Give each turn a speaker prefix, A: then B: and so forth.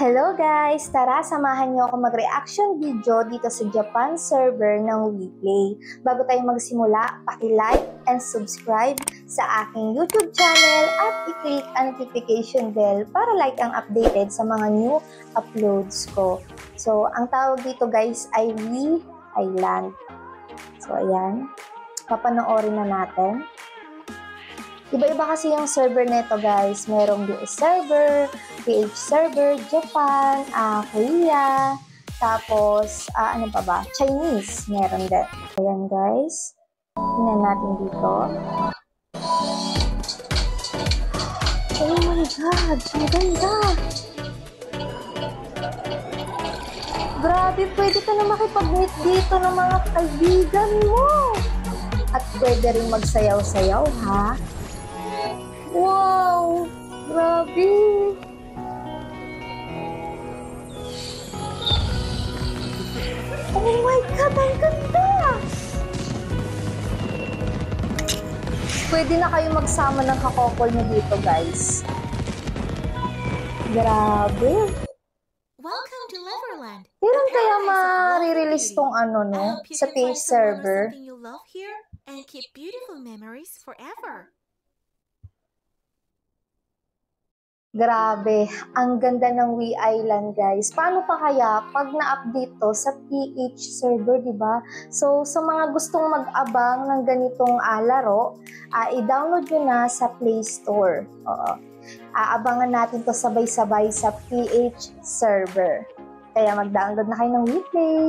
A: Hello guys! Tara, samahan niyo ako mag-reaction video dito sa Japan server ng WePlay. Bago tayo magsimula, paki-like and subscribe sa aking YouTube channel at i-click ang notification bell para like ang updated sa mga new uploads ko. So, ang tawag dito guys ay We Island. So, ayan. Papanoorin na natin. Iba-iba kasi yung server nito guys. Merong US server, PH server, Japan, Korea, tapos ano pa ba? Chinese meron din. Ayan guys. Tingnan natin dito. Oh my God! Ang ganda! Grabe, pwede ka na makipag-meet dito ng mga kaibigan mo! At pwede rin magsayaw-sayaw, ha? Wow! Grabe! Oh my God! Ang ganda! Pwede na kayo magsama ng kakopol nyo dito, guys. Grabe!
B: Welcome to Neverland.
A: Kailan kaya ma-release tong ano, no? Sa PH server?
B: You love here and keep beautiful memories forever.
A: Grabe, ang ganda ng We Island guys. Paano pa kaya pag na-update to sa PH server, di ba? So, sa mga gustong mag-abang ng ganitong laro, i-download nyo na sa Play Store. Oo. Aabangan natin to sabay-sabay sa PH server. Kaya mag-download na kayo ng WePlay.